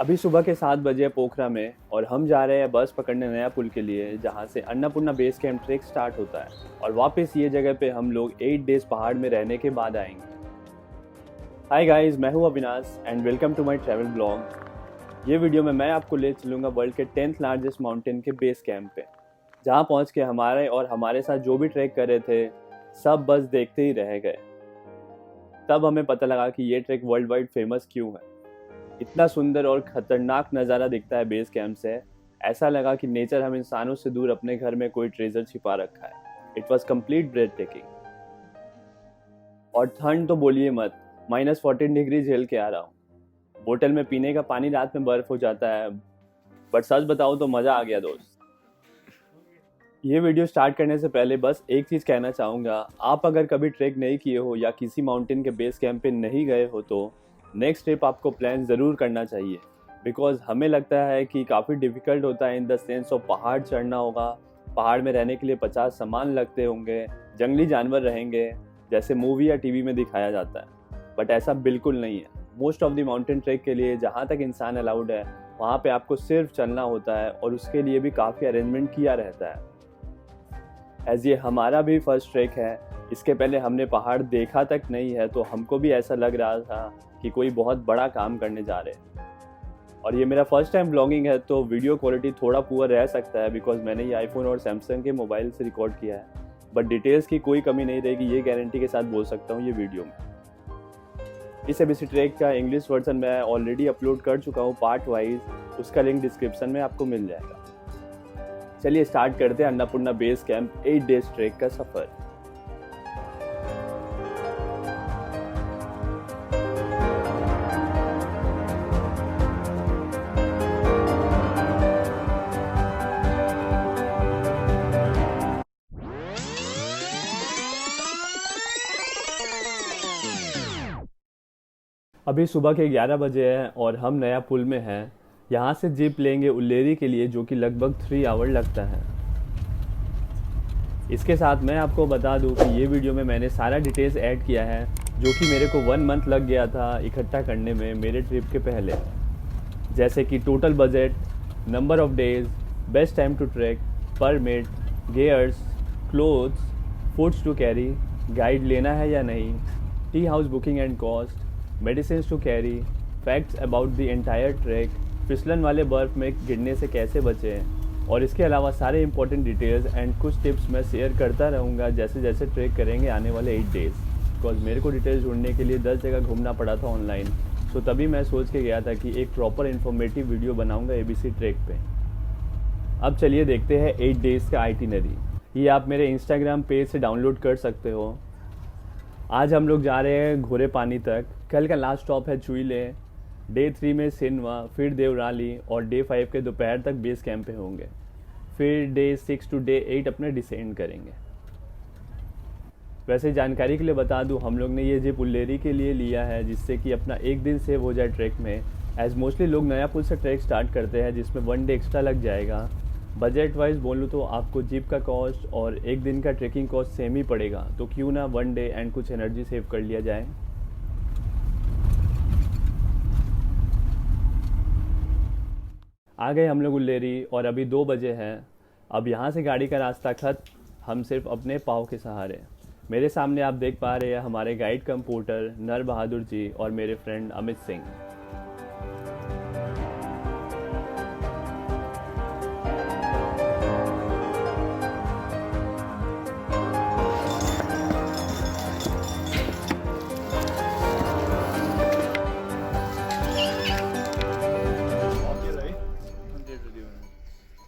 अभी सुबह के 7 बजे पोखरा में और हम जा रहे हैं बस पकड़ने नया पुल के लिए, जहाँ से Annapurna base camp trek start होता है और वापस ये जगह पे हम लोग 8 डेज पहाड़ में रहने के बाद आएंगे। हाय गाइस, मैं हूँ Avinash and welcome to my travel blog. ये वीडियो में मैं आपको ले चलूँगा वर्ल्ड के 10th लार्जेस्ट माउंटेन के बेस कैंप पे, जहाँ पहुँच के हमारे साथ जो भी ट्रैक कर रहे थे सब बस देखते ही रह गए। तब हमें पता लगा कि ये ट्रैक वर्ल्ड वाइड फेमस क्यों है। इतना सुंदर और खतरनाक नज़ारा दिखता है बेस कैंप से, ऐसा लगा कि नेचर हम इंसानों से दूर अपने घर में कोई ट्रेजर छिपा रखा है। It was complete breathtaking. और ठंड तो बोलिए मत, -14 डिग्री झेल के आ रहा हूँ। बोतल में पीने का पानी रात में बर्फ हो जाता है, बट सच बताऊँ तो मज़ा आ गया दोस्त। ये वीडियो स्टार्ट करने से पहले बस एक चीज़ कहना चाहूँगा, आप अगर कभी ट्रैक नहीं किए हो या किसी माउंटेन के बेस कैंप पे नहीं गए हो तो नेक्स्ट ट्रिप आपको प्लान ज़रूर करना चाहिए। बिकॉज हमें लगता है कि काफ़ी डिफ़िकल्ट होता है इन द सेंस ऑफ पहाड़ चढ़ना होगा, पहाड़ में रहने के लिए 50 सामान लगते होंगे, जंगली जानवर रहेंगे जैसे मूवी या टीवी में दिखाया जाता है, बट ऐसा बिल्कुल नहीं है। Most of the mountain track के लिए जहाँ तक इंसान अलाउड है वहाँ पे आपको सिर्फ चलना होता है और उसके लिए भी काफ़ी अरेंजमेंट किया रहता है। एज ये हमारा भी फर्स्ट ट्रैक है, इसके पहले हमने पहाड़ देखा तक नहीं है, तो हमको भी ऐसा लग रहा था कि कोई बहुत बड़ा काम करने जा रहे हैं। और ये मेरा फर्स्ट टाइम ब्लॉगिंग है तो वीडियो क्वालिटी थोड़ा पुअर रह सकता है, बिकॉज मैंने ये आईफोन और सैमसंग के मोबाइल से रिकॉर्ड किया है, बट डिटेल्स की कोई कमी नहीं रहेगी, ये गारंटी के साथ बोल सकता हूँ ये वीडियो में। इस एबीसी ट्रैक का इंग्लिश वर्जन मैं ऑलरेडी अपलोड कर चुका हूँ पार्ट वाइज, उसका लिंक डिस्क्रिप्शन में आपको मिल जाएगा। चलिए स्टार्ट करते हैं Annapurna base camp 8 days track का सफ़र। अभी सुबह के 11 बजे हैं और हम नया पुल में हैं। यहाँ से जीप लेंगे उल्लेरी के लिए, जो कि लगभग 3 आवर लगता है। इसके साथ मैं आपको बता दूं कि ये वीडियो में मैंने सारा डिटेल्स ऐड किया है, जो कि मेरे को 1 मंथ लग गया था इकट्ठा करने में मेरे ट्रिप के पहले। जैसे कि total budget, number of days, best time to trek, permit, gears, clothes, foods to carry, guide लेना है या नहीं, tea house booking and cost, medicine to carry, facts about the entire trek, फिसलन वाले बर्फ़ में गिरने से कैसे बचें, और इसके अलावा सारे इंपॉर्टेंट डिटेल्स एंड कुछ टिप्स मैं शेयर करता रहूँगा जैसे जैसे ट्रैक करेंगे आने वाले 8 डेज़। बिकॉज मेरे को डिटेल्स ढूंढने के लिए 10 जगह घूमना पड़ा था ऑनलाइन, सो तभी मैं सोच के गया था कि एक प्रॉपर इन्फॉर्मेटिव वीडियो बनाऊँगा एबीसी ट्रैक पे। अब चलिए देखते हैं 8 डेज़ का आइटिनरी। ये आप मेरे इंस्टाग्राम पेज से डाउनलोड कर सकते हो। आज हम लोग जा रहे हैं घोरे पानी तक। कल का लास्ट स्टॉप है चुईले, डे 3 में सिनवा, फिर देवराली, और डे 5 के दोपहर तक बेस कैंप पे होंगे। फिर डे 6 टू डे 8 अपने डिसेंड करेंगे। वैसे जानकारी के लिए बता दूं, हम लोग ने ये जीप उल्लेरी के लिए लिया है, जिससे कि अपना एक दिन सेव हो जाए ट्रैक में। एज मोस्टली लोग नया पुल से ट्रैक स्टार्ट करते हैं, जिसमें 1 डे एक्स्ट्रा लग जाएगा। बजट वाइज बोलूँ तो आपको जीप का कॉस्ट और एक दिन का ट्रेकिंग कॉस्ट सेम ही पड़ेगा, तो क्यों ना 1 डे एंड कुछ एनर्जी सेव कर लिया जाए। आ गए हम लोग उल्लेरी और अभी 2 बजे हैं। अब यहाँ से गाड़ी का रास्ता खत्म, हम सिर्फ अपने पाँव के सहारे। मेरे सामने आप देख पा रहे हैं हमारे गाइड कम पोर्टर नर बहादुर जी और मेरे फ्रेंड अमित सिंह।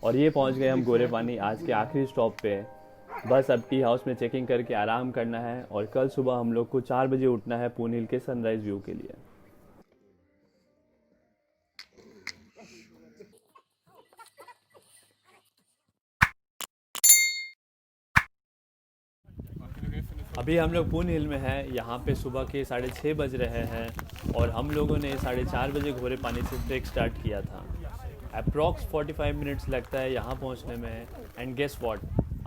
और ये पहुंच गए हम गोरे पानी, आज के आखिरी स्टॉप पे। बस अब टी हाउस में चेकिंग करके आराम करना है और कल सुबह हम लोग को 4 बजे उठना है पून हिल के सनराइज व्यू के लिए। अभी हम लोग पून हिल में हैं। यहाँ पे सुबह के 6:30 बज रहे हैं और हम लोगों ने 4:30 बजे घोरे पानी से ट्रैक स्टार्ट किया था। अप्रॉक्स 45 मिनट्स लगता है यहाँ पहुँचने में। एंड गेस व्हाट,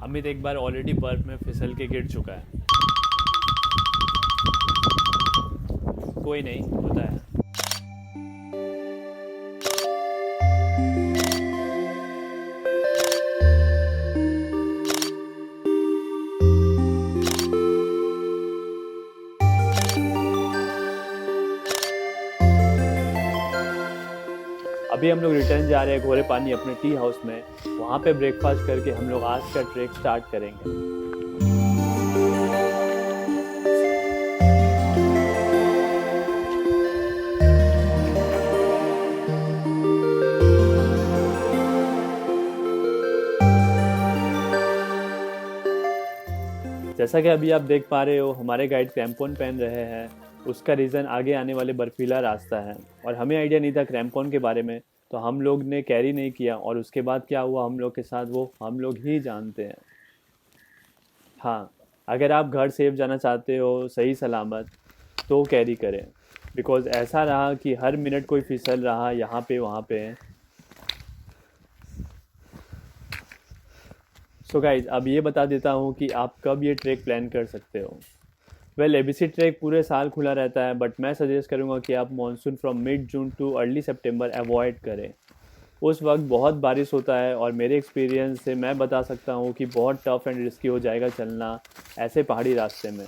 अमित एक बार ऑलरेडी बर्फ में फिसल के गिर चुका है। कोई नहीं, होता है। अभी हम लोग रिटर्न जा रहे हैं घोरे पानी अपने टी हाउस में। वहाँ पे ब्रेकफास्ट करके हम लोग आज का ट्रैक स्टार्ट करेंगे। जैसा कि अभी आप देख पा रहे हो हमारे गाइड क्रैम्पॉन पहन रहे हैं। उसका रीज़न आगे आने वाले बर्फीला रास्ता है और हमें आइडिया नहीं था क्रैम्पॉन के बारे में, तो हम लोग ने कैरी नहीं किया और उसके बाद क्या हुआ हम लोग के साथ वो हम लोग ही जानते हैं। हाँ, अगर आप घर सेफ जाना चाहते हो सही सलामत तो कैरी करें, बिकॉज़ ऐसा रहा कि हर मिनट कोई फिसल रहा यहाँ पे वहाँ पे। सो गाइज अब ये बता देता हूँ कि आप कब ये ट्रैक प्लान कर सकते हो। वेल एबीसी ट्रैक पूरे साल खुला रहता है, बट मैं सजेस्ट करूँगा कि आप monsoon from mid June too early September avoid करें। उस वक्त बहुत बारिश होता है और मेरे एक्सपीरियंस से मैं बता सकता हूँ कि बहुत टफ एंड रिस्की हो जाएगा चलना ऐसे पहाड़ी रास्ते में।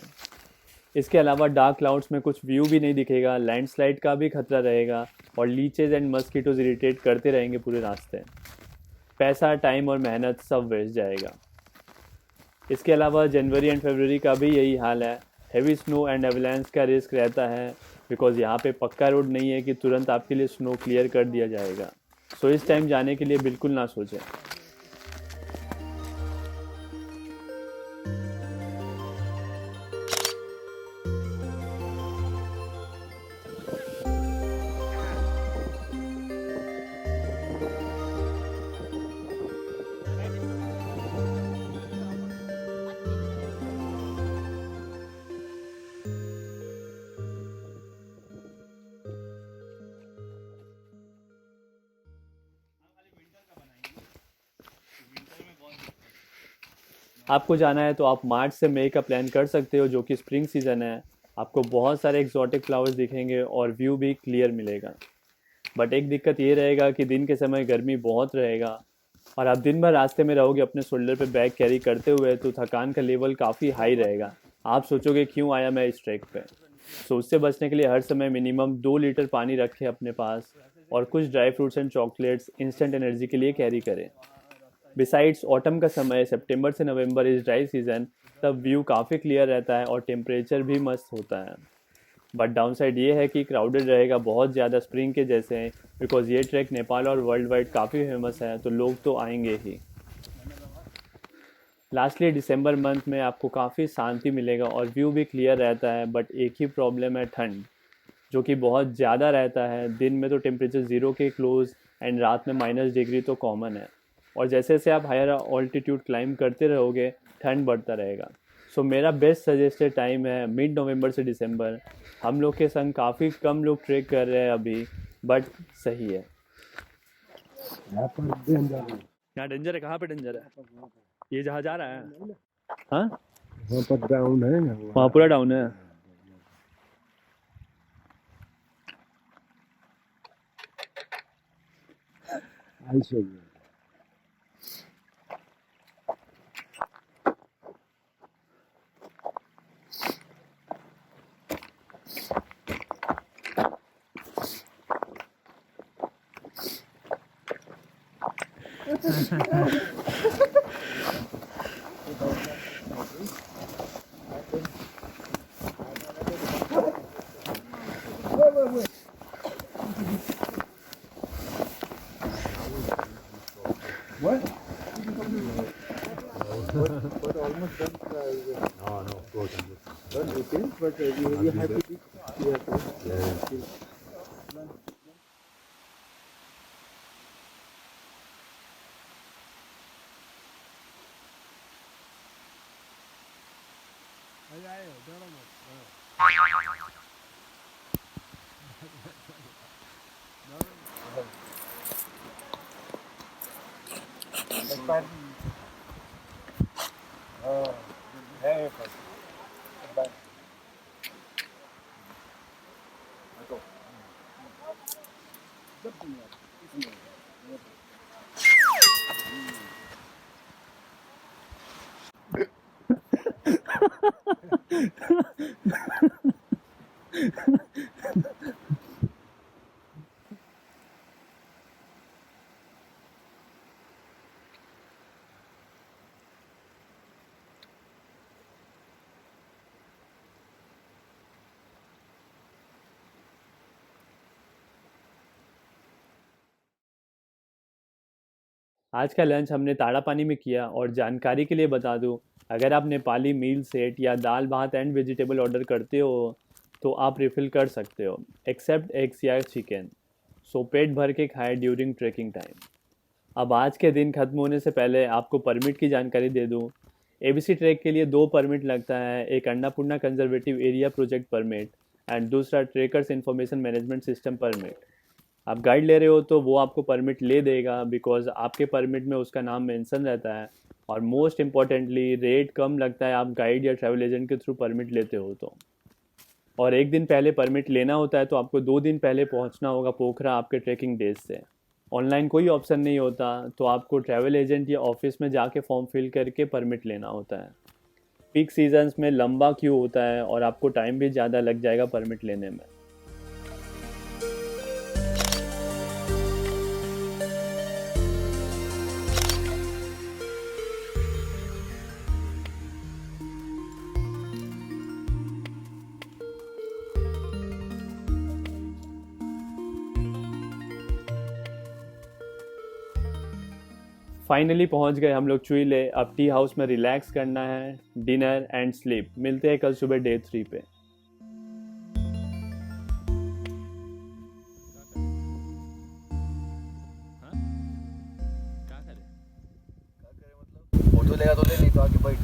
इसके अलावा डार्क क्लाउड्स में कुछ व्यू भी नहीं दिखेगा, लैंडस्लाइड का भी खतरा रहेगा और लीचेज एंड मस्कीटोज इरिटेट करते रहेंगे पूरे रास्ते। पैसा, टाइम और मेहनत सब वेस्ट जाएगा। इसके अलावा जनवरी एंड फरवरी का भी यही हाल है। हेवी स्नो एंड एवलांच का रिस्क रहता है, बिकॉज़ यहाँ पे पक्का रोड नहीं है कि तुरंत आपके लिए स्नो क्लियर कर दिया जाएगा। सो इस टाइम जाने के लिए बिल्कुल ना सोचें। आपको जाना है तो आप मार्च से मई का प्लान कर सकते हो, जो कि स्प्रिंग सीज़न है। आपको बहुत सारे एक्जॉटिक फ्लावर्स दिखेंगे और व्यू भी क्लियर मिलेगा। बट एक दिक्कत ये रहेगा कि दिन के समय गर्मी बहुत रहेगा और आप दिन भर रास्ते में रहोगे अपने शोल्डर पे बैग कैरी करते हुए, तो थकान का लेवल काफ़ी हाई रहेगा। आप सोचोगे क्यों आया मैं इस ट्रैक पे। सो उससे बचने के लिए हर समय मिनिमम 2 लीटर पानी रखें अपने पास और कुछ dry fruits and chocolates instant energy के लिए कैरी करें। बिसाइड्स ऑटम का समय सितंबर से नवंबर इस ड्राई सीज़न, तब व्यू काफ़ी क्लियर रहता है और टेम्परेचर भी मस्त होता है। बट डाउन साइड ये है कि क्राउडेड रहेगा बहुत ज़्यादा स्प्रिंग के जैसे, बिकॉज ये ट्रैक नेपाल और वर्ल्ड वाइड काफ़ी फेमस है, तो लोग तो आएंगे ही। लास्टली दिसंबर मंथ में आपको काफ़ी शांति मिलेगा और व्यू भी क्लियर रहता है, बट एक ही प्रॉब्लम है ठंड, जो कि बहुत ज़्यादा रहता है। दिन में तो टेम्परेचर 0 के क्लोज एंड रात में -डिग्री तो कॉमन है। और जैसे जैसे आप हायर ऑल्टीट्यूड क्लाइंब करते रहोगे ठंड बढ़ता रहेगा। सो मेरा बेस्ट सजेस्टेड टाइम है मिड नवंबर से दिसंबर। हम लोग के संग काफ़ी कम लोग ट्रेक कर रहे हैं अभी, बट सही है। यहाँ पर डेंजर है। यहाँ डेंजर है? कहाँ पे डेंजर है? ये जहाँ जा रहा है? हाँ, वहाँ पर डाउन है ना, वहाँ पूरा डाउन है। आइस हो गया। What? But almost done. No, no, of course. Done it is, but you have to be careful. Yeah. आज का लंच हमने ताड़ा पानी में किया, और जानकारी के लिए बता दूं, अगर आप नेपाली मील सेट या दाल भात एंड वेजिटेबल ऑर्डर करते हो तो आप रिफ़िल कर सकते हो, एक्सेप्ट एग्स या चिकन। सो पेट भर के खाएं ड्यूरिंग ट्रैकिंग टाइम। अब आज के दिन खत्म होने से पहले आपको परमिट की जानकारी दे दूं। एबीसी ट्रैक के लिए 2 परमिट लगता है, एक Annapurna conservative area project permit and दूसरा trekkers information management system permit. आप गाइड ले रहे हो तो वो आपको परमिट ले देगा, बिकॉज आपके परमिट में उसका नाम मेंशन रहता है। और मोस्ट इम्पॉर्टेंटली रेट कम लगता है आप गाइड या ट्रैवल एजेंट के थ्रू परमिट लेते हो तो। और एक दिन पहले परमिट लेना होता है तो आपको 2 दिन पहले पहुंचना होगा पोखरा आपके ट्रैकिंग डेज से। ऑनलाइन कोई ऑप्शन नहीं होता, तो आपको ट्रैवल एजेंट या ऑफिस में जाके फॉर्म फिल करके परमिट लेना होता है। पीक सीजन्स में लंबा क्यू होता है और आपको टाइम भी ज़्यादा लग जाएगा परमिट लेने में। फाइनली पहुंच गए हम लोग चुइले। अब टी हाउस में रिलैक्स करना है, डिनर एंड स्लीप। मिलते हैं कल सुबह डे 3 पे। फोटो लेगा तो ले, नहीं तो आके बैठ।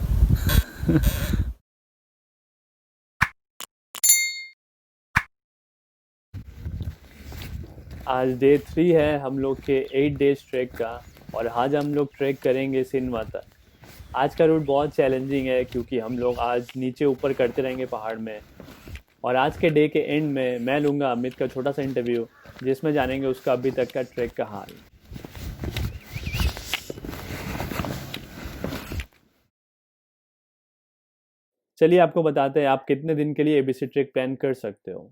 आज डे 3 है हम लोग के 8 डेज ट्रैक का, और आज हम लोग ट्रैक करेंगे सिनवा तक। आज का रूट बहुत चैलेंजिंग है क्योंकि हम लोग आज नीचे ऊपर करते रहेंगे पहाड़ में। और आज के डे के एंड में मैं लूँगा अमित का छोटा सा इंटरव्यू, जिसमें जानेंगे उसका अभी तक का ट्रैक का हाल। चलिए आपको बताते हैं आप कितने दिन के लिए एबीसी ट्रैक प्लान कर सकते हो।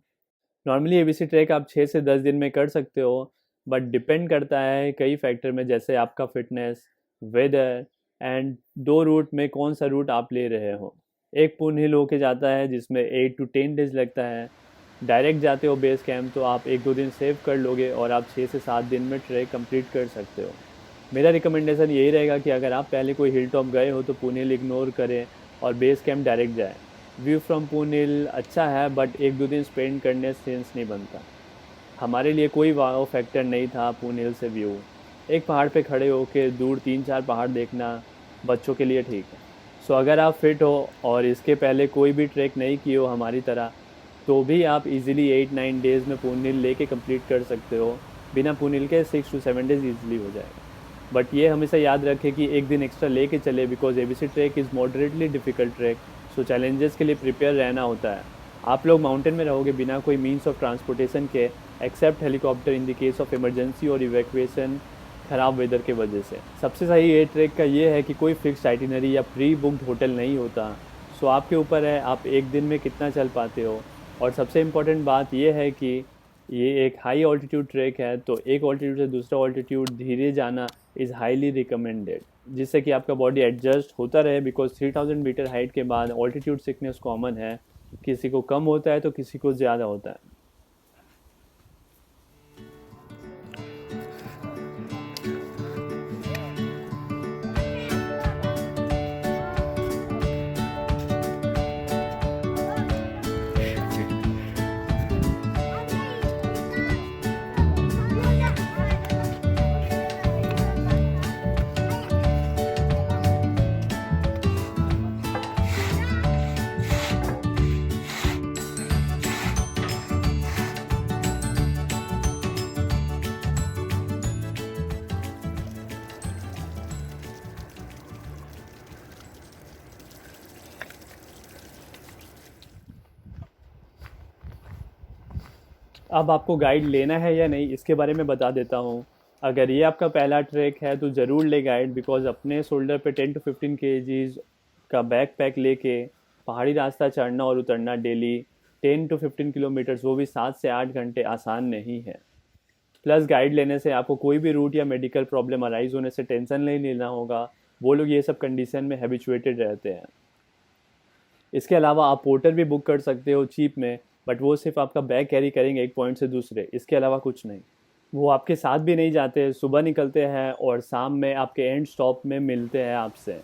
नॉर्मली एबीसी ट्रैक आप 6 से 10 दिन में कर सकते हो, बट डिपेंड करता है कई फैक्टर में, जैसे आपका फिटनेस, वेदर एंड 2 रूट में कौन सा रूट आप ले रहे हो। एक पूर्ण हिल होके जाता है जिसमें 8 to 10 डेज लगता है। डायरेक्ट जाते हो बेस कैंप तो आप 1-2 दिन सेव कर लोगे और आप 6 से 7 दिन में ट्रैक कंप्लीट कर सकते हो। मेरा रिकमेंडेशन यही रहेगा कि अगर आप पहले कोई हिल टॉप गए हो तो पूर्ण हिल इग्नोर करें और बेस कैंप डायरेक्ट जाए। व्यू फ्रॉम पूर्ण हिल अच्छा है, बट 1-2 दिन स्पेंड करने से सेंस नहीं बनता। हमारे लिए कोई वाव फैक्टर नहीं था पूर्ण हिल से व्यू। एक पहाड़ पे खड़े होकर दूर 3-4 पहाड़ देखना बच्चों के लिए ठीक है। सो अगर आप फिट हो और इसके पहले कोई भी ट्रैक नहीं किए हो हमारी तरह, तो भी आप इजीली 8-9 डेज़ में पूर्ण हिल लेके कंप्लीट कर सकते हो। बिना पूर्ण हिल के 6 to 7 डेज़ ईजिली हो जाएगा। बट ये हमेशा याद रखें कि एक दिन एक्स्ट्रा लेके चले, because ABC track is moderately difficult track. So challenges के लिए प्रिपेयर रहना होता है। आप लोग माउंटेन में रहोगे बिना कोई मीन्स ऑफ ट्रांसपोर्टेशन के, except helicopter in the case of emergency और इवैक्यूएशन ख़राब वेदर के वजह से। सबसे सही ये ट्रैक का ये है कि कोई फिक्स्ड आइटिनरी या प्री बुक्ड होटल नहीं होता। सो आपके ऊपर है आप एक दिन में कितना चल पाते हो। और सबसे इम्पॉर्टेंट बात ये है कि ये एक हाई ऑल्टीट्यूड ट्रैक है, तो एक ऑल्टीट्यूड से दूसरा ऑल्टीट्यूड धीरे जाना इज़ हाईली रिकमेंडेड, जिससे कि आपका बॉडी एडजस्ट होता रहे। बिकॉज 3000 मीटर हाइट के बाद ऑल्टीट्यूड सिकनेस कॉमन है, किसी को कम होता है तो किसी को ज़्यादा होता है। अब आपको गाइड लेना है या नहीं इसके बारे में बता देता हूँ। अगर ये आपका पहला ट्रैक है तो ज़रूर ले गाइड, बिकॉज अपने शोल्डर पे 10 to 15 kgs का बैक पैक लेके पहाड़ी रास्ता चढ़ना और उतरना डेली 10 to 15 किलोमीटर्स, वो भी 7 से 8 घंटे, आसान नहीं है। प्लस गाइड लेने से आपको कोई भी रूट या मेडिकल प्रॉब्लम अराइज होने से टेंशन नहीं लेना होगा। वो लोग ये सब कंडीशन में हैबिचुएटेड रहते हैं। इसके अलावा आप पोर्टर भी बुक कर सकते हो चीप में, बट वो सिर्फ आपका बैग कैरी करेंगे एक पॉइंट से दूसरे, इसके अलावा कुछ नहीं। वो आपके साथ भी नहीं जाते, सुबह निकलते हैं और शाम में आपके एंड स्टॉप में मिलते हैं आपसे।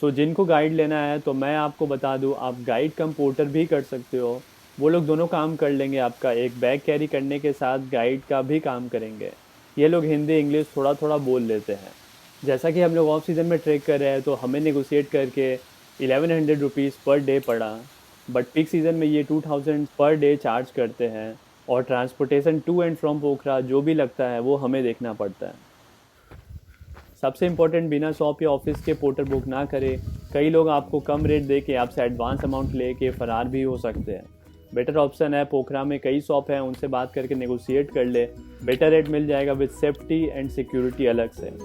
सो जिनको गाइड लेना है तो मैं आपको बता दूं, आप गाइड कम पोर्टर भी कर सकते हो। वो लोग दोनों काम कर लेंगे, आपका एक बैग कैरी करने के साथ गाइड का भी काम करेंगे। ये लोग हिंदी इंग्लिश थोड़ा थोड़ा बोल लेते हैं। जैसा कि हम लोग ऑफ सीज़न में ट्रैक कर रहे हैं तो हमें नेगोशिएट करके 1100 रुपीज़ पर डे पड़ा, बट पीक सीज़न में ये 2000 पर डे चार्ज करते हैं। और ट्रांसपोर्टेशन टू एंड फ्रॉम पोखरा जो भी लगता है वो हमें देखना पड़ता है। सबसे इम्पोर्टेंट, बिना शॉप या ऑफिस के पोर्टर बुक ना करें। कई लोग आपको कम रेट दे के आपसे एडवांस अमाउंट ले के फ़रार भी हो सकते हैं। बेटर ऑप्शन है, पोखरा में कई शॉप हैं, उनसे बात करके नेगोशिएट कर ले, बेटर रेट मिल जाएगा विद सेफ्टी एंड सिक्योरिटी अलग से।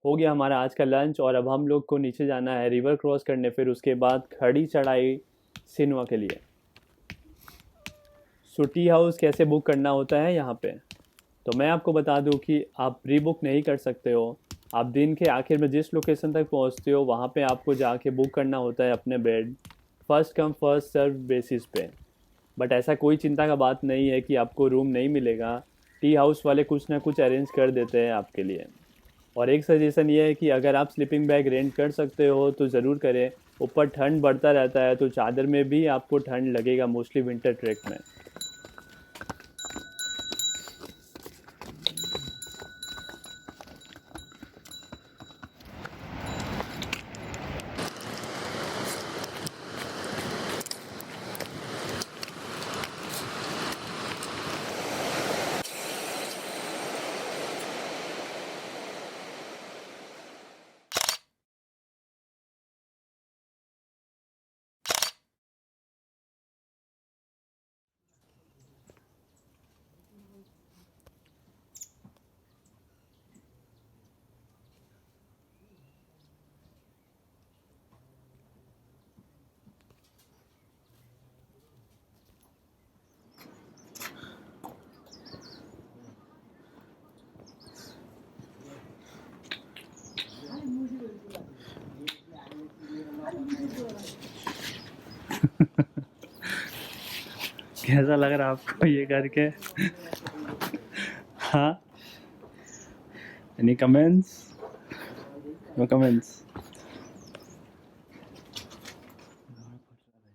हो गया हमारा आज का लंच और अब हम लोग को नीचे जाना है रिवर क्रॉस करने, फिर उसके बाद खड़ी चढ़ाई सिनवा के लिए। सो टी हाउस कैसे बुक करना होता है यहाँ पे, तो मैं आपको बता दूँ कि आप प्री बुक नहीं कर सकते हो। आप दिन के आखिर में जिस लोकेशन तक पहुँचते हो वहाँ पे आपको जाके बुक करना होता है अपने bed, first come first serve basis पे। बट ऐसा कोई चिंता का बात नहीं है कि आपको रूम नहीं मिलेगा, टी हाउस वाले कुछ ना कुछ अरेंज कर देते हैं आपके लिए। और एक सजेशन ये है कि अगर आप स्लीपिंग बैग रेंट कर सकते हो तो ज़रूर करें। ऊपर ठंड बढ़ता रहता है तो चादर में भी आपको ठंड लगेगा, मोस्टली विंटर ट्रैक में। कैसा लग रहा है आपको ये करके? हाँ, एनी कमेंट्स? No comments.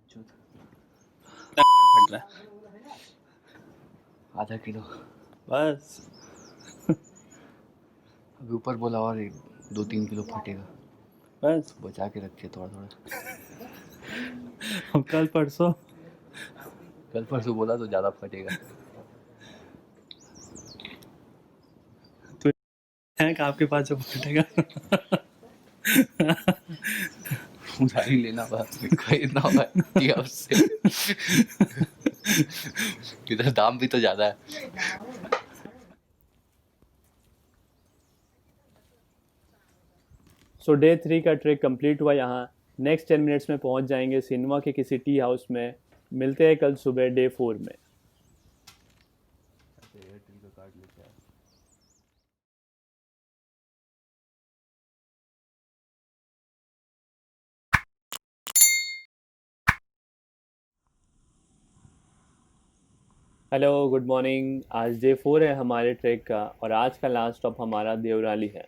फट रहा है आधा किलो बस। अभी ऊपर बोला और 2-3 किलो फटेगा, बस बचा के रखिए थोड़ा थोड़ा। अब कल परसों कल परसों बोला तो ज़्यादा फटेगा। है कि आपके पास जो फटेगा। उधारी लेना खरीदना होगा टी हाउस से। इधर दाम भी तो ज़्यादा है। सो डे 3 का ट्रैक कंप्लीट हुआ। यहाँ नेक्स्ट 10 मिनट्स में पहुँच जाएंगे सिनवा के किसी टी हाउस में। मिलते हैं कल सुबह डे 4 में। Hello, good morning. आज डे 4 है हमारे ट्रैक का और आज का लास्ट स्टॉप हमारा देवराली है।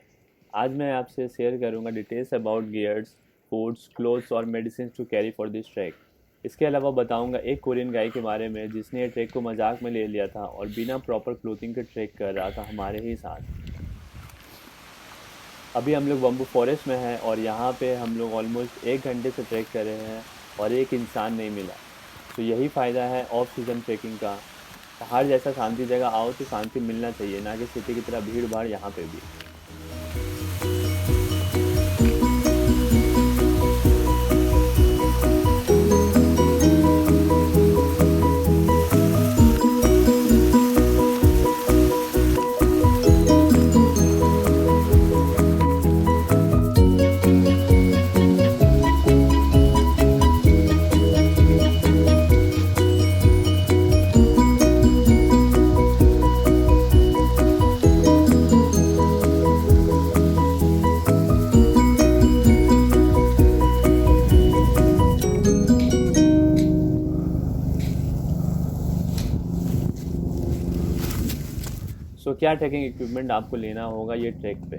आज मैं आपसे शेयर करूंगा details about gears, foods, clothes और medicine to carry for this track. इसके अलावा बताऊंगा एक कोरियन गाय के बारे में जिसने ये ट्रैक को मजाक में ले लिया था और बिना प्रॉपर क्लोथिंग के ट्रैक कर रहा था हमारे ही साथ। अभी हम लोग बम्बू फॉरेस्ट में हैं और यहाँ पे हम लोग ऑलमोस्ट 1 घंटे से ट्रैक कर रहे हैं और एक इंसान नहीं मिला। तो यही फ़ायदा है ऑफ सीज़न ट्रैकिंग का। पहाड़ जैसा शांति जगह आओ तो शांति मिलना चाहिए, ना कि सिटी की तरह भीड़ भाड़ यहाँ पे भी। सो क्या ट्रैकिंग इक्विपमेंट आपको लेना होगा ये ट्रैक पे?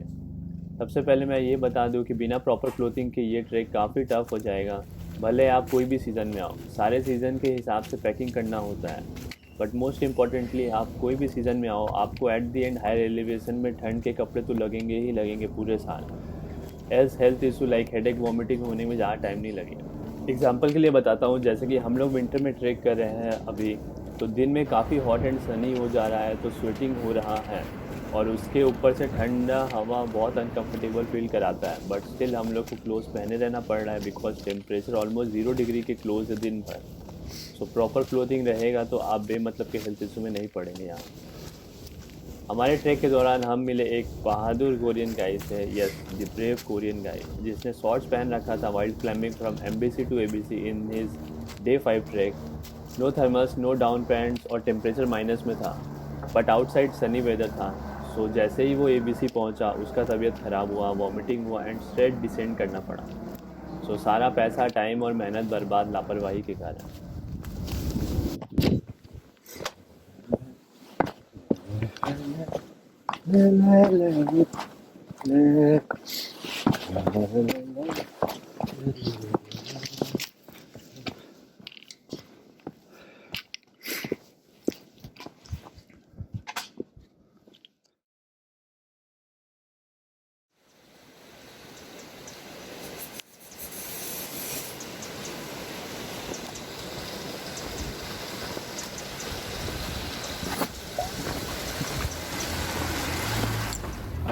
सबसे पहले मैं ये बता दूं कि बिना प्रॉपर क्लोथिंग के ये ट्रैक काफ़ी टफ हो जाएगा। भले आप कोई भी सीज़न में आओ, सारे सीज़न के हिसाब से पैकिंग करना होता है। बट मोस्ट इम्पॉर्टेंटली आप कोई भी सीज़न में आओ, आपको at the end higher elevation में ठंड के कपड़े तो लगेंगे ही लगेंगे पूरे साल। As health issue like headache vomiting होने में ज़्यादा टाइम नहीं लगेगा। एग्जाम्पल के लिए बताता हूँ, जैसे कि हम लोग विंटर में ट्रैक कर रहे हैं अभी, तो दिन में काफ़ी हॉट एंड सनी हो जा रहा है, तो स्वेटिंग हो रहा है और उसके ऊपर से ठंडा हवा बहुत अनकंफर्टेबल फील कराता है। बट स्टिल हम लोग को क्लोथ पहने रहना पड़ रहा है बिकॉज टेम्परेचर ऑलमोस्ट 0 डिग्री के क्लोज है दिन भर। सो प्रॉपर क्लोथिंग रहेगा तो आप बेमतलब के हेल्थ इशू में नहीं पड़ेंगे यहाँ। हमारे ट्रैक के दौरान हम मिले एक बहादुर कोरियन गाइड से, yes the brave Korean guide, जिसने शॉर्ट्स पहन रखा था wild climbing from MBC to ABC in his day 5 trek. No thermos, no down pants और टेम्परेचर माइनस में था, बट आउटसाइड सनी वेदर था। सो जैसे ही वो एबीसी पहुंचा उसका तबीयत ख़राब हुआ, वॉमिटिंग हुआ एंड स्ट्रेट डिसेंड करना पड़ा। सो सारा पैसा, टाइम और मेहनत बर्बाद लापरवाही के कारण।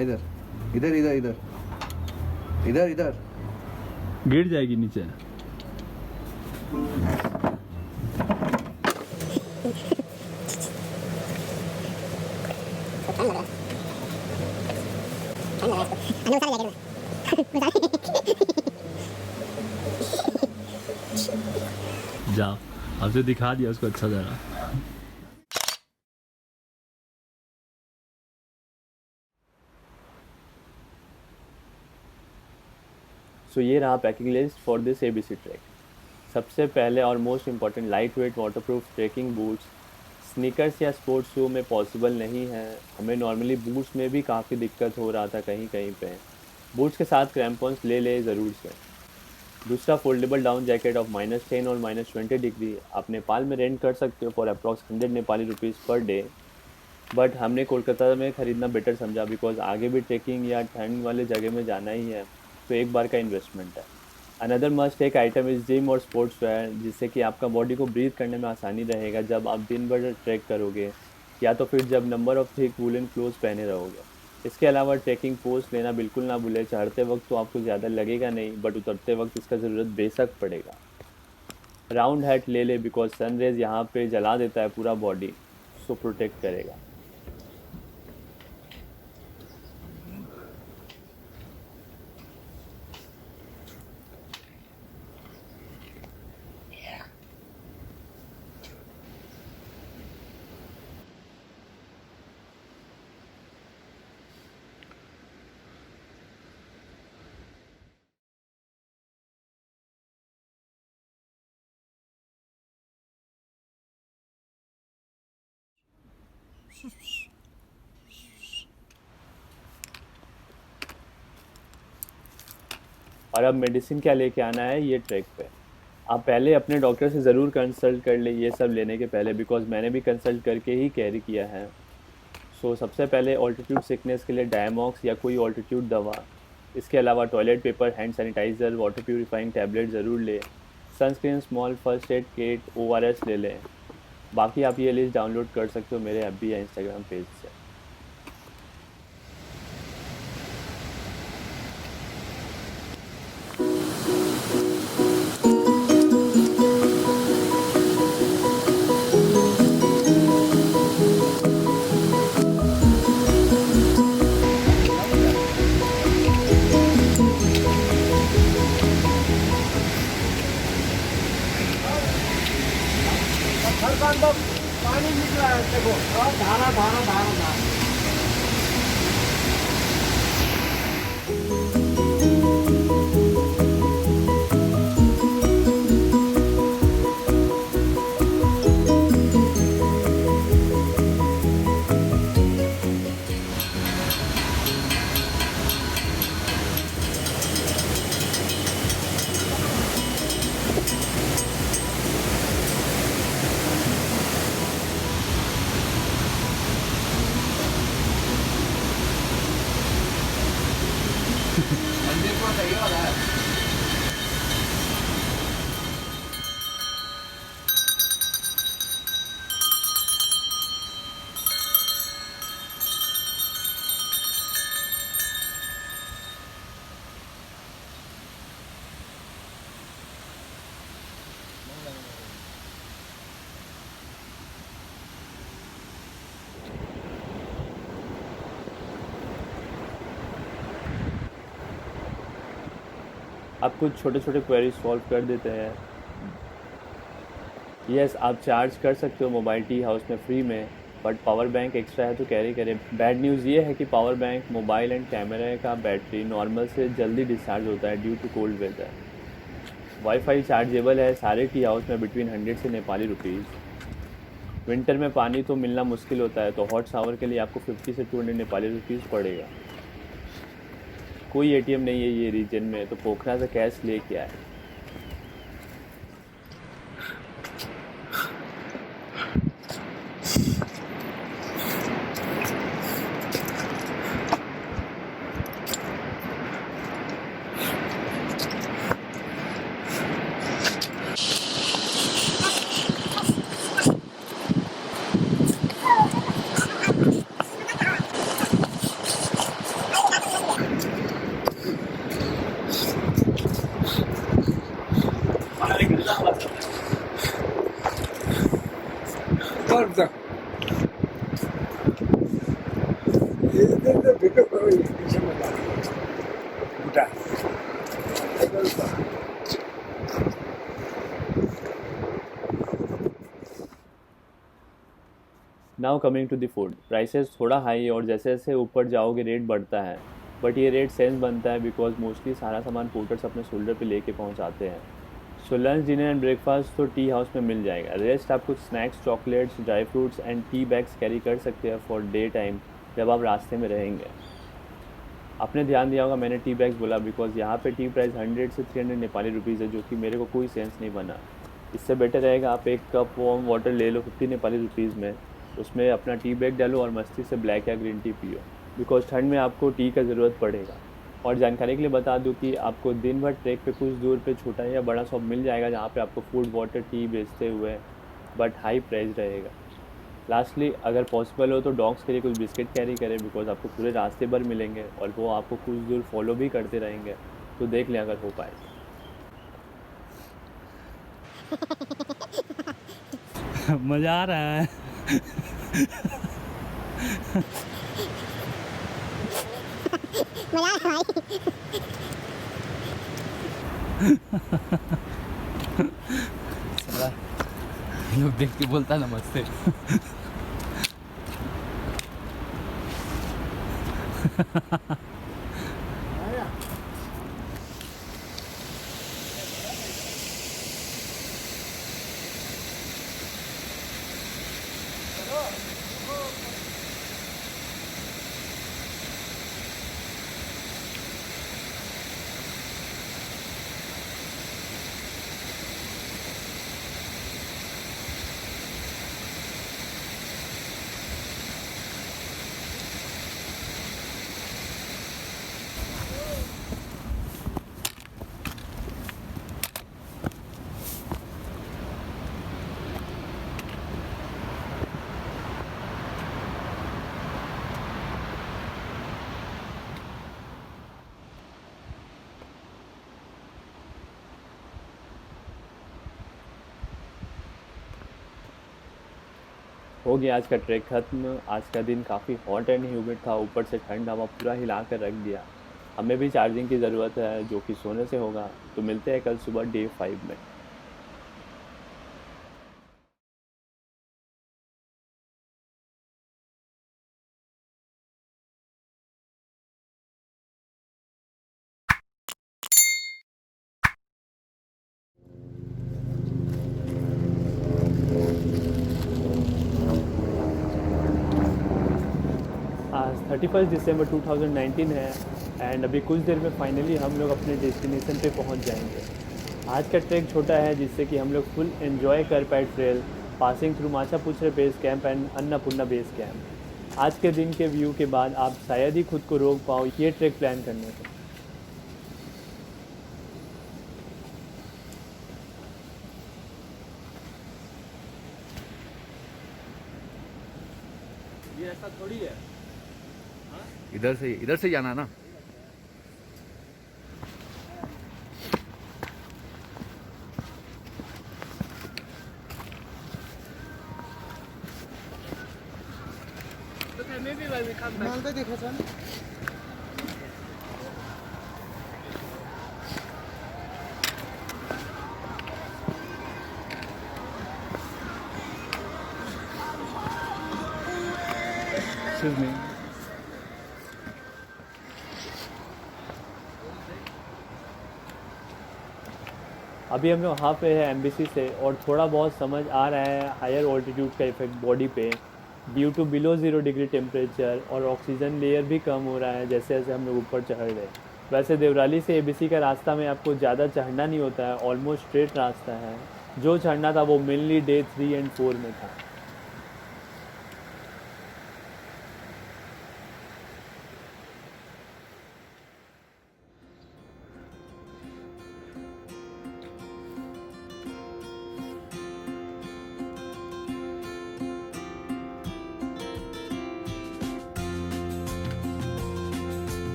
इधर इधर इधर इधर इधर इधर गिर जाएगी नीचे। जाओ, आपसे दिखा दिया उसको अच्छा जरा। सो ये रहा packing list for this ABC trek. सबसे पहले और most important, light weight waterproof trekking boots. Sneakers या स्पोर्ट्स शू में पॉसिबल नहीं है, हमें नॉर्मली बूट्स में भी काफ़ी दिक्कत हो रहा था कहीं कहीं पे। बूट्स के साथ क्रैम्पॉन्स ले ज़रूर से। दूसरा, फोल्डेबल डाउन जैकेट ऑफ -10 और -20 डिग्री आप नेपाल में रेंट कर सकते हो for approx 100 Nepali rupees per day. But हमने कोलकाता में ख़रीदना बेटर समझा बिकॉज आगे भी ट्रैकिंग या ठंड वाले जगह में जाना ही है, तो एक बार का इन्वेस्टमेंट है। Another must take item is gym और स्पोर्ट्स वेयर, जिससे कि आपका बॉडी को ब्रीथ करने में आसानी रहेगा जब आप दिन भर ट्रैक करोगे, या तो फिर जब number of thick woollen clothes पहने रहोगे। इसके अलावा ट्रैकिंग पोस्ट लेना बिल्कुल ना भूलें। चढ़ते वक्त तो आपको ज़्यादा लगेगा नहीं, बट उतरते वक्त इसका ज़रूरत बेशक पड़ेगा। राउंड हैट ले बिकॉज सनरेज यहाँ पे जला देता है पूरा बॉडी, सो प्रोटेक्ट करेगा। और अब मेडिसिन क्या लेके आना है ये ट्रैक पे। आप पहले अपने डॉक्टर से ज़रूर कंसल्ट कर ले ये सब लेने के पहले, बिकॉज मैंने भी कंसल्ट करके ही कैरी किया है। सो सबसे पहले ऑल्टीट्यूड सिकनेस के लिए डायमॉक्स या कोई ऑल्टीट्यूड दवा। इसके अलावा toilet paper, hand sanitizer, water purifying tablet ज़रूर ले। Sunscreen, small first aid kit, ORS ले लें। बाकी आप ये लिस्ट डाउनलोड कर सकते हो मेरे FB या इंस्टाग्राम पेज से। पानी निकला है, देखो धारा धारा धारा धारा। आप कुछ छोटे छोटे क्वेरीज सॉल्व कर देते हैं। यस, आप चार्ज कर सकते हो मोबाइल टी हाउस में फ्री में, बट पावर बैंक एक्स्ट्रा है तो कैरी करें। बैड न्यूज़ ये है कि पावर बैंक, मोबाइल एंड कैमरे का बैटरी नॉर्मल से जल्दी डिस्चार्ज होता है due to cold weather. Wifi chargeable है सारे टी हाउस में बिटवीन 100 से नेपाली रुपीज़। विंटर में पानी तो मिलना मुश्किल होता है, तो हॉट शावर के लिए आपको 50 से 200 नेपाली रुपीज़ पड़ेगा। कोई एटीएम नहीं है ये रीजन में, तो पोखरा से कैश लेके आए। Now coming to the food prices थोड़ा हाई है और जैसे जैसे ऊपर जाओगे रेट बढ़ता है, बट ये रेट सेंस बनता है बिकॉज मोस्टली सारा सामान पोर्टर्स अपने शोल्डर पे लेके पहुंचाते हैं। So lunch, dinner and breakfast तो टी हाउस में मिल जाएगा। रेस्ट आप कुछ snacks, chocolates, dry fruits and tea bags carry कर सकते हैं फॉर डे टाइम जब आप रास्ते में रहेंगे। आपने ध्यान दिया होगा मैंने टी बैग्स बोला बिकॉज यहाँ पे टी प्राइस 100 से 300 नेपाली रुपीज़ है, जो कि मेरे को कोई सेंस नहीं बना। इससे बेटर रहेगा आप एक कप वार्म वाटर ले लो 50 नेपाली रुपीज़ में, उसमें अपना टी बैग डालो और मस्ती से ब्लैक या ग्रीन टी पियो बिकॉज ठंड में आपको टी का ज़रूरत पड़ेगा। और जानकारी के लिए बता दूं कि आपको दिन भर ट्रैक पे कुछ दूर पे छोटा या बड़ा शॉप मिल जाएगा जहाँ पे आपको फूड, वाटर, टी बेचते हुए, बट हाई प्राइस रहेगा। लास्टली, अगर पॉसिबल हो तो डॉग्स के लिए कुछ बिस्किट कैरी करें बिकॉज आपको पूरे रास्ते भर मिलेंगे और वो आपको कुछ दूर फॉलो भी करते रहेंगे, तो देख लें अगर हो पाए। मज़ा आ रहा है। साला लोग देख के बोलता नमस्ते। हो गया आज का ट्रैक खत्म। आज का दिन काफ़ी हॉट एंड ह्यूमिड था, ऊपर से ठंड हवा पूरा हिला कर रख दिया। हमें भी चार्जिंग की ज़रूरत है जो कि सोने से होगा। तो मिलते हैं कल सुबह डे 5 में। आज 31 दिसंबर 2019 है एंड अभी कुछ देर में फाइनली हम लोग अपने डेस्टिनेशन पे पहुंच जाएंगे। आज का ट्रैक छोटा है जिससे कि हम लोग फुल एंजॉय कर पाए trail, passing through Machapuchare base camp and Annapurna base camp. आज के दिन के व्यू के बाद आप शायद ही खुद को रोक पाओ ये ट्रैक प्लान करने से। ये ऐसा थोड़ी है। इधर से जाना ना। मालदा देखा था ना। Excuse me. अभी हम लोग वहाँ पे है एम्बेसी से, और थोड़ा बहुत समझ आ रहा है हायर ऑल्टीट्यूड का इफेक्ट बॉडी पे due to below 0 degree temperature, और ऑक्सीजन लेयर भी कम हो रहा है जैसे जैसे हम लोग ऊपर चढ़ रहे हैं। वैसे देवराली से एबीसी का रास्ता में आपको ज़्यादा चढ़ना नहीं होता है, ऑलमोस्ट स्ट्रेट रास्ता है। जो चढ़ना था वो मेनली डे 3 और 4 में था।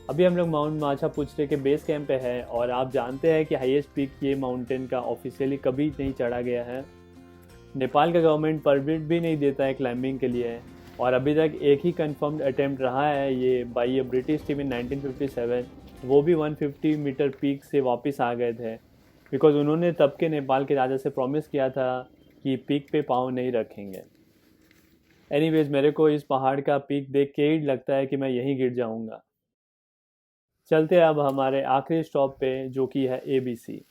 अभी हम लोग माउंट माछा पुचरे के बेस कैंप पे है, और आप जानते हैं कि हाईएस्ट पीक ये माउंटेन का ऑफिशियली कभी नहीं चढ़ा गया है। नेपाल का गवर्नमेंट परमिट भी नहीं देता है क्लाइंबिंग के लिए, और अभी तक एक ही कंफर्म्ड अटेम्प्ट रहा है ये बाई ए ब्रिटिश टीम इन 1957। वो भी 150 मीटर पीक से वापस आ गए थे, बिकॉज उन्होंने तब के नेपाल के राजा से प्रॉमिस किया था कि पीक पे पाँव नहीं रखेंगे। एनीवेज मेरे को इस पहाड़ का पीक देख के ही लगता है कि मैं यहीं गिर जाऊंगा। चलते अब हमारे आखिरी स्टॉप पे, जो कि है एबीसी।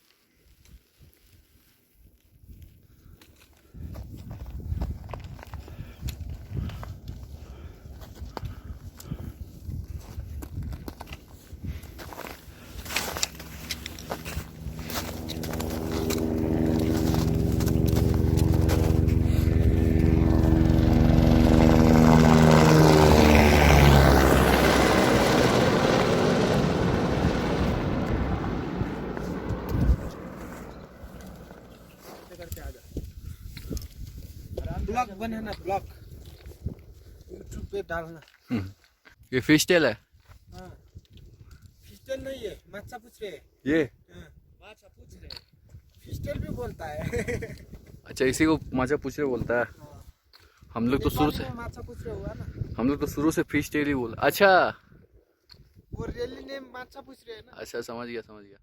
ब्लॉग बनाना, ब्लॉग यूट्यूब पे डालना। ये फिश टेल है। हाँ, फिस्टल नहीं है, माछा पूछ रहे। ये माछा पूछ रहे, फिस्टल भी बोलता है। अच्छा, इसी को माछा पूछ रहे बोलता है। हाँ। हम लोग तो शुरू से माछा पूछ रहे हुआ ना, हम लोग तो शुरू से फिश टेल ही बोल। अच्छा वो रियली नेम माछा पूछ रहे हैं ना। अच्छा, समझ गया समझ गया।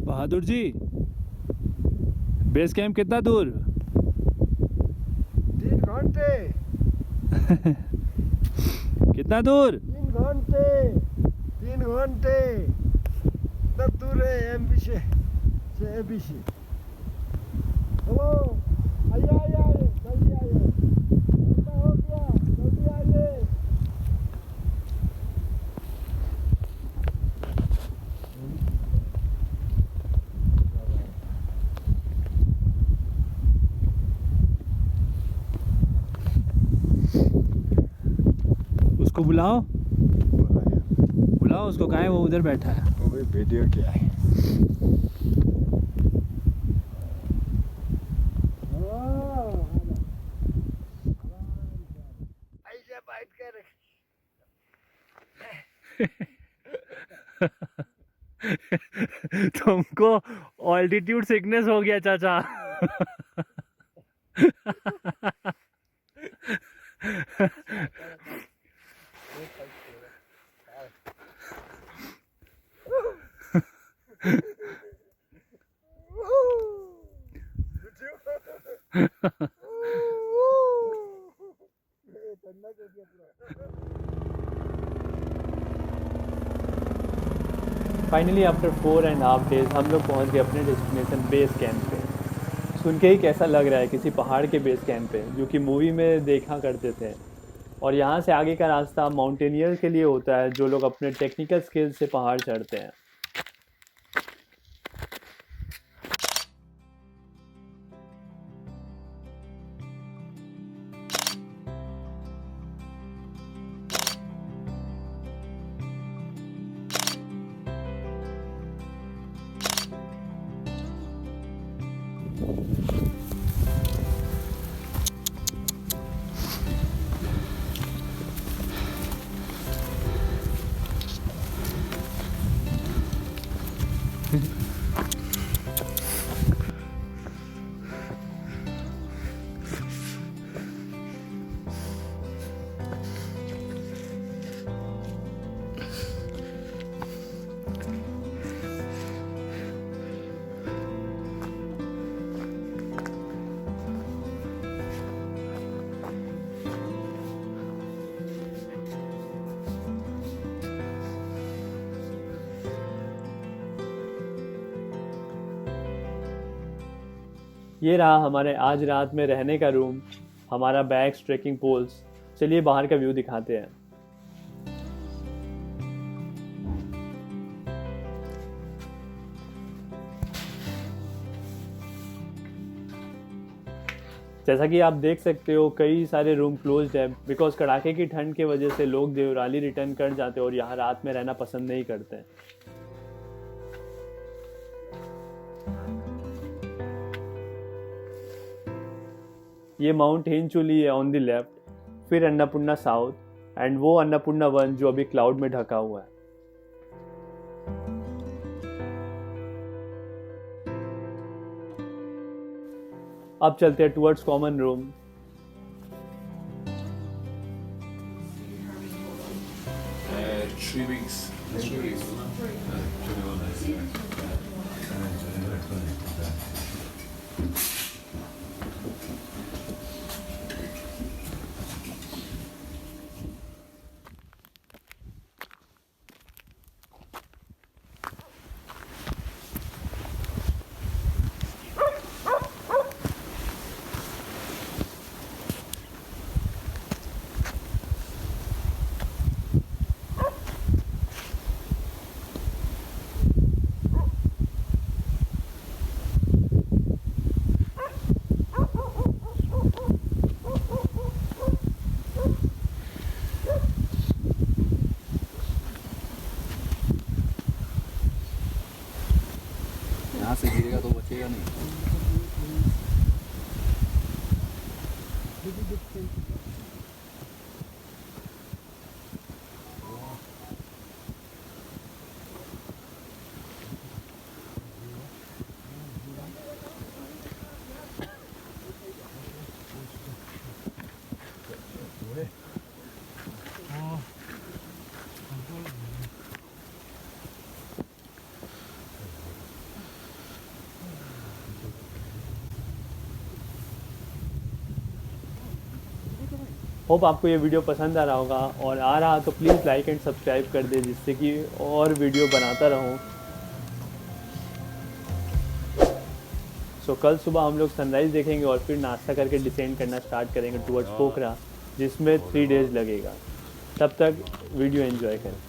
बहादुर जी, बेस कैंप कितना दूर? 3 घंटे। कितना दूर? 3 घंटे, 3 घंटे तब दूर है एमबीसी से एबीसी। हेलो, आइए आइए आइए, जल्दी आइए, घंटा हो गया, जल्दी आइए। उसको बुलाओ, बुलाओ उसको। कहाँ है वो? उधर बैठा है। वो भी वीडियो क्या है? ऐसे बैठ कर तुमको ऑल्टीट्यूड सिकनेस हो गया चाचा। फाइनली आफ्टर 4.5 डेज हम लोग पहुंच गए अपने डेस्टिनेशन बेस कैंप पे। सुन के ही कैसा लग रहा है, किसी पहाड़ के बेस कैंप पे, जो कि मूवी में देखा करते थे। और यहाँ से आगे का रास्ता माउंटेनियर के लिए होता है, जो लोग अपने टेक्निकल स्किल्स से पहाड़ चढ़ते हैं। ये रहा हमारे आज रात में रहने का रूम, हमारा बैग्स, ट्रेकिंग पोल्स। चलिए बाहर का व्यू दिखाते हैं। जैसा कि आप देख सकते हो कई सारे रूम क्लोज्ड है बिकॉज कड़ाके की ठंड की वजह से लोग देवराली रिटर्न कर जाते हैं और यहाँ रात में रहना पसंद नहीं करते हैं। ये माउंट हिंचुली है ऑन द लेफ्ट, फिर अन्नपूर्णा साउथ एंड वो अन्नपूर्णा वन जो अभी क्लाउड में ढका हुआ है। अब चलते हैं towards common room. Three weeks. यहाँ से गिरेगा तो बचेगा नहीं। होप आपको ये वीडियो पसंद आ रहा होगा, और आ रहा तो प्लीज़ लाइक एंड सब्सक्राइब कर दे जिससे कि और वीडियो बनाता रहूं। सो कल सुबह हम लोग सनराइज़ देखेंगे और फिर नाश्ता करके डिसेंड करना स्टार्ट करेंगे टुवर्ड्स पोखरा, जिसमें 3 डेज़ लगेगा। तब तक वीडियो एंजॉय करें।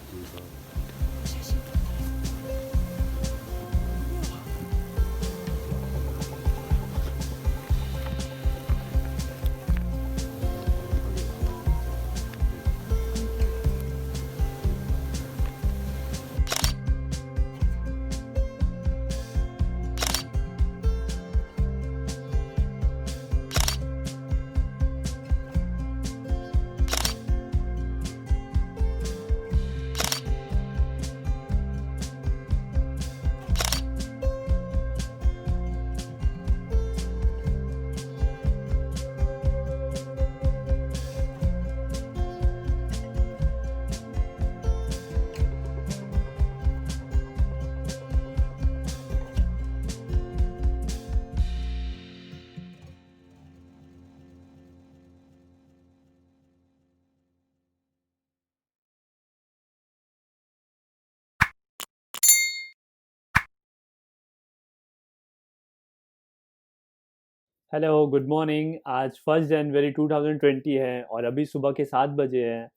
Hello, good morning. आज 1 जनवरी 2020 है और अभी सुबह के 7 बजे हैं।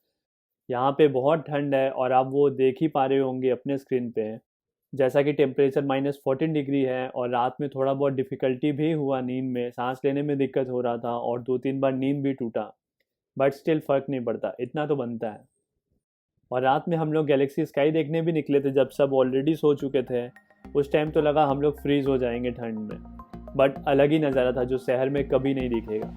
यहाँ पे बहुत ठंड है और आप वो देख ही पा रहे होंगे अपने स्क्रीन पे, जैसा कि टेम्परेचर -14 डिग्री है। और रात में थोड़ा बहुत डिफ़िकल्टी भी हुआ, नींद में सांस लेने में दिक्कत हो रहा था और 2-3 बार नींद भी टूटा, बट स्टिल फ़र्क नहीं पड़ता, इतना तो बनता है। और रात में हम लोग गैलेक्सी स्काई देखने भी निकले थे जब सब ऑलरेडी सो चुके थे। उस टाइम तो लगा हम लोग फ्रीज़ हो जाएंगे ठंड में, बट अलग ही नज़ारा था जो शहर में कभी नहीं दिखेगा।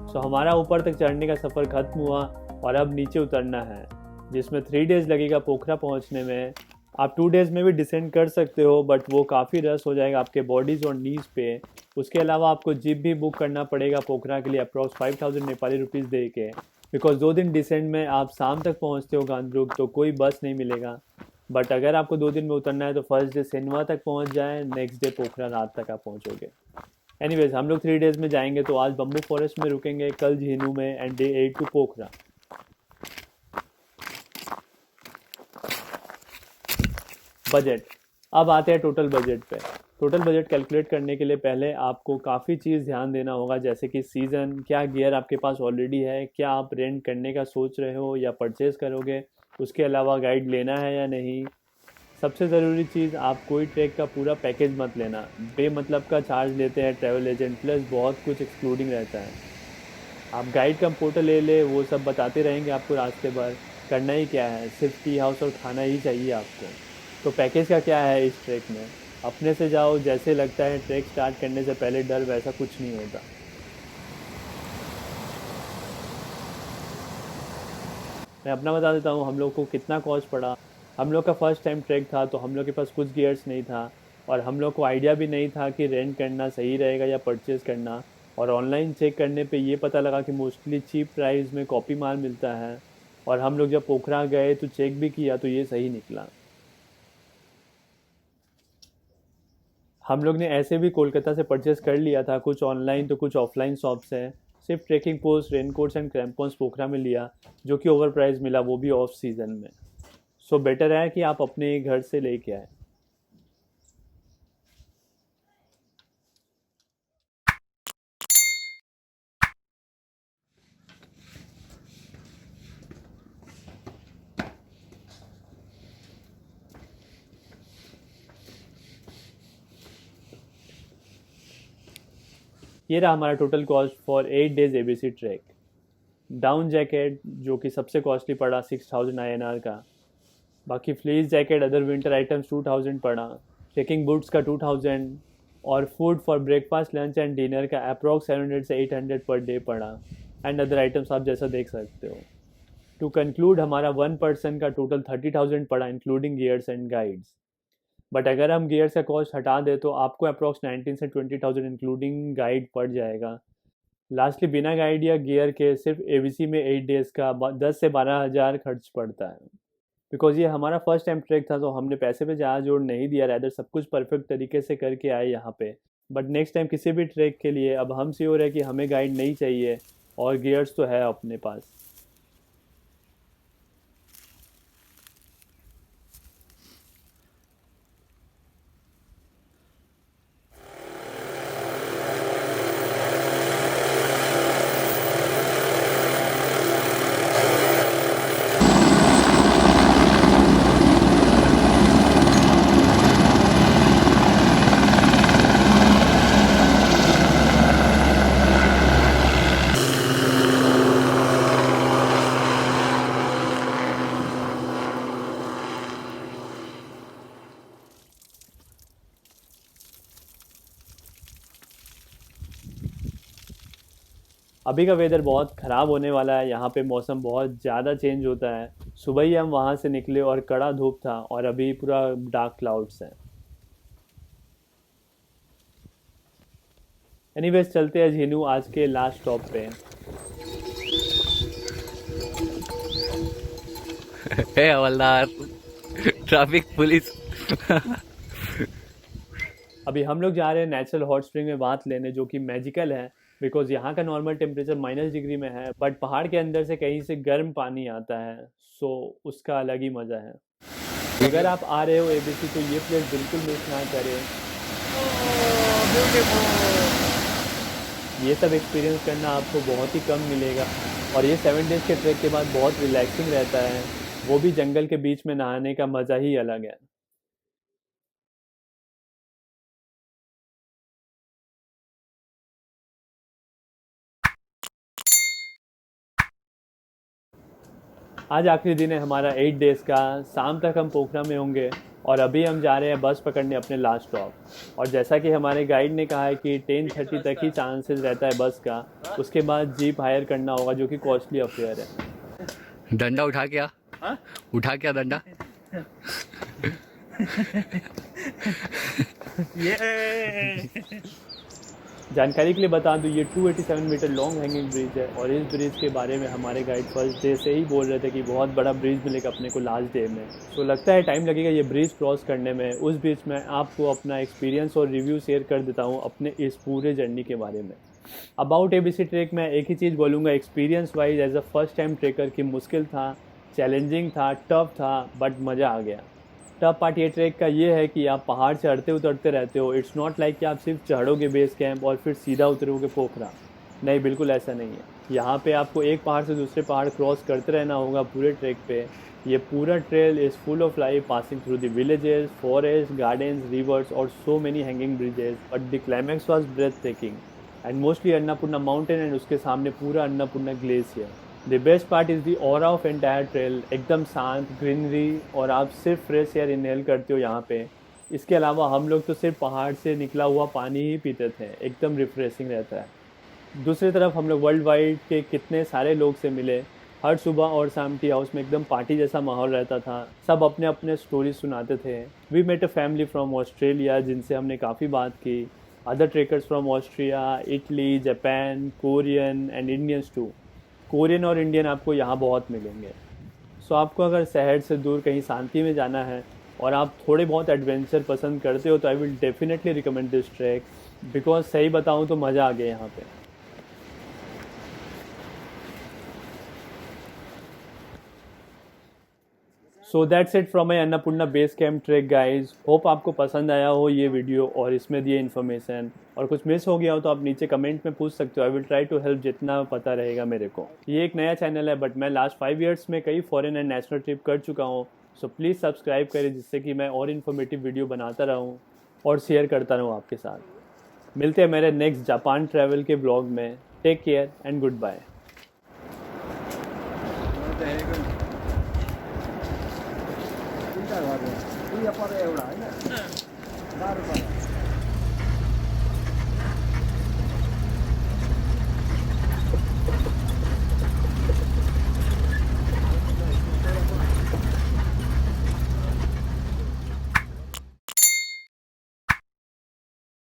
सो हमारा ऊपर तक चढ़ने का सफ़र ख़त्म हुआ और अब नीचे उतरना है, जिसमें 3 डेज़ लगेगा पोखरा पहुंचने में। आप 2 डेज़ में भी डिसेंड कर सकते हो, बट वो काफ़ी रश हो जाएगा आपके बॉडीज़ और नीज़ पे। उसके अलावा आपको जीप भी बुक करना पड़ेगा पोखरा के लिए, अप्रॉक्स 5000 नेपाली रुपीज़ दे के, बिकॉज 2 दिन डिसेंड में आप शाम तक पहुंचते हो गांधरुक, तो कोई बस नहीं मिलेगा। बट अगर आपको 2 दिन में उतरना है तो फर्स्ट डे सिनवा तक पहुंच जाएं, नेक्स्ट डे पोखरा रात तक आप पहुंचोगे। एनीवेज हम लोग 3 डेज़ में जाएंगे, तो आज बम्बू फॉरेस्ट में रुकेंगे, कल झीनू में, and day 8 to Pokhara. Budget, अब आते हैं टोटल बजट पे। टोटल बजट कैलकुलेट करने के लिए पहले आपको काफ़ी चीज़ ध्यान देना होगा, जैसे कि सीज़न, क्या गियर आपके पास ऑलरेडी है, क्या आप रेंट करने का सोच रहे हो या परचेज़ करोगे, उसके अलावा गाइड लेना है या नहीं। सबसे ज़रूरी चीज़, आप कोई ट्रैक का पूरा पैकेज मत लेना, बेमतलब का चार्ज लेते हैं ट्रैवल एजेंट, प्लस बहुत कुछ एक्सक्लूडिंग रहता है। आप गाइड का पोर्टल ले ले, वो सब बताते रहेंगे आपको रास्ते भर, करना ही क्या है, सिर्फ टी हाउस और खाना ही चाहिए आपको। तो पैकेज का क्या है इस ट्रैक में, अपने से जाओ, जैसे लगता है ट्रैक स्टार्ट करने से पहले डर, वैसा कुछ नहीं होता। मैं अपना बता देता हूँ हम लोग को कितना कॉस्ट पड़ा। हम लोग का फर्स्ट टाइम ट्रैक था, तो हम लोग के पास कुछ गियर्स नहीं था, और हम लोग को आइडिया भी नहीं था कि रेंट करना सही रहेगा या परचेज़ करना। और ऑनलाइन चेक करने पे ये पता लगा कि मोस्टली चीप प्राइस में कॉपी माल मिलता है, और हम लोग जब पोखरा गए तो चेक भी किया तो ये सही निकला। हम लोग ने ऐसे भी कोलकाता से परचेज़ कर लिया था, कुछ ऑनलाइन तो कुछ ऑफलाइन शॉप से। सिर्फ ट्रेकिंग पोस्ट, रेनकोट्स एंड क्रैम्पॉन्स पोखरा में लिया, जो कि ओवर प्राइस मिला, वो भी ऑफ सीज़न में। सो बेटर है कि आप अपने घर से लेके आए। ये रहा हमारा total cost for 8 days ABC track. Down jacket जो कि सबसे कॉस्टली पड़ा 6000 INR का, बाकी fleece jacket, other winter items 2000 पड़ा, ट्रेकिंग बूट्स का 2000, और food for breakfast, lunch and dinner का अप्रॉक्स 700 से 800 पर डे पड़ा, एंड अदर आइटम्स आप जैसा देख सकते हो। टू कंक्लूड, हमारा 1 पर्सन का टोटल 30,000 पड़ा, including gears and guides. But अगर हम गियर्स का कॉस्ट हटा दें तो आपको अप्रॉक्स 19 से 20,000 इंक्लूडिंग गाइड पड़ जाएगा। लास्टली, बिना गाइड या गियर के सिर्फ ABC में 8 डेज़ का 10 से 12,000 खर्च पड़ता है। बिकॉज ये हमारा फर्स्ट टाइम ट्रैक था, तो हमने पैसे पे ज़्यादा जोड़ नहीं दिया, रैदर सब कुछ परफेक्ट तरीके से करके आए यहाँ पे। बट नेक्स्ट टाइम किसी भी ट्रैक के लिए अब हम श्योर है कि हमें गाइड नहीं चाहिए, और गियर्स तो है अपने पास। अभी का वेदर बहुत ख़राब होने वाला है, यहाँ पे मौसम बहुत ज़्यादा चेंज होता है। सुबह ही हम वहाँ से निकले और कड़ा धूप था, और अभी पूरा डार्क क्लाउड्स है। एनीवेज चलते हैं झीनू, आज के लास्ट स्टॉप पे। हे हवलदार, ट्रैफिक पुलिस। अभी हम लोग जा रहे हैं नेचुरल हॉट स्प्रिंग में बात लेने, जो कि मैजिकल है, बिकॉज यहाँ का नॉर्मल टेम्परेचर -डिग्री में है, बट पहाड़ के अंदर से कहीं से गर्म पानी आता है, सो उसका अलग ही मज़ा है। अगर आप आ रहे हो ABC तो ये प्लेस बिल्कुल मिस ना करें। ये सब एक्सपीरियंस करना आपको बहुत ही कम मिलेगा, और ये 7 डेज़ के ट्रैक के बाद बहुत रिलैक्सिंग रहता है, वो भी जंगल के बीच में नहाने का मज़ा ही अलग है। आज आखिरी दिन है हमारा 8 डेज़ का, शाम तक हम पोखरा में होंगे, और अभी हम जा रहे हैं बस पकड़ने अपने लास्ट स्टॉप। और जैसा कि हमारे गाइड ने कहा है कि 10:30 तक ही चांसेस रहता है बस का, उसके बाद जीप हायर करना होगा, जो कि कॉस्टली अफेयर है। डंडा उठा क्या? उठा क्या डंडा? जानकारी के लिए बता दूं, ये 287 मीटर लॉन्ग हैंगिंग ब्रिज है और इस ब्रिज के बारे में हमारे गाइड फर्स्ट डे से ही बोल रहे थे कि बहुत बड़ा ब्रिज मिलेगा अपने को लास्ट डे में। तो लगता है टाइम लगेगा ये ब्रिज क्रॉस करने में। उस बीच में आपको अपना एक्सपीरियंस और रिव्यू शेयर कर देता हूँ अपने इस पूरे जर्नी के बारे में। अबाउट एबीसी ट्रैक में एक ही चीज़ बोलूँगा, experience wise as a first time trekker की मुश्किल था, चैलेंजिंग था, टफ था, बट मज़ा आ गया। टफ पार्ट ये ट्रैक का ये है कि आप पहाड़ चढ़ते उतरते रहते हो। इट्स नॉट लाइक कि आप सिर्फ चढ़ोगे बेस कैंप और फिर सीधा उतरोगे पोखरा। नहीं, बिल्कुल ऐसा नहीं है। यहाँ पे आपको एक पहाड़ से दूसरे पहाड़ क्रॉस करते रहना होगा पूरे ट्रैक पे। ये पूरा trail is full of life, passing through the villages, forest, gardens, rivers और so many hanging bridges. But the climax was breathtaking and mostly Annapurna mountain and उसके सामने पूरा Annapurna glacier. The best part is the aura of entire trail, एकदम शांत, greenery और आप सिर्फ fresh air inhale करते हो यहाँ पे। इसके अलावा हम लोग तो सिर्फ पहाड़ से निकला हुआ पानी ही पीते थे, एकदम रिफ्रेशिंग रहता है। दूसरी तरफ हम लोग वर्ल्ड वाइड के कितने सारे लोग से मिले। हर सुबह और शाम टी हाउस में एकदम पार्टी जैसा माहौल रहता था, सब अपने अपने स्टोरी सुनाते थे। We met a family from Australia जिनसे हमने काफ़ी बात की, other trekkers from Austria, Italy, Japan, Korean and Indians too. Korean और इंडियन आपको यहाँ बहुत मिलेंगे। सो आपको अगर शहर से दूर कहीं शांति में जाना है और आप थोड़े बहुत एडवेंचर पसंद करते हो तो I will definitely recommend this track, because सही बताऊँ तो मज़ा आ गया यहाँ पे। So that's it from my Annapurna base camp track guys. Hope आपको पसंद आया हो ये वीडियो और इसमें दिए इन्फॉर्मेशन, और कुछ मिस हो गया हो तो आप नीचे कमेंट में पूछ सकते हो। I will try to help जितना पता रहेगा मेरे को। ये एक नया चैनल है बट मैं लास्ट 5 ईयर्स में कई फॉरेन एंड नेशनल ट्रिप कर चुका हूँ। सो प्लीज़ सब्सक्राइब करें जिससे कि मैं और इन्फॉर्मेटिव वीडियो बनाता रहूँ और शेयर करता रहूँ आपके साथ। मिलते हैं मेरे नेक्स्ट जापान ट्रैवल के ब्लॉग में। Take care and goodbye. दुईटा घर हो, दुई पर एउटा होइन, 12 पर।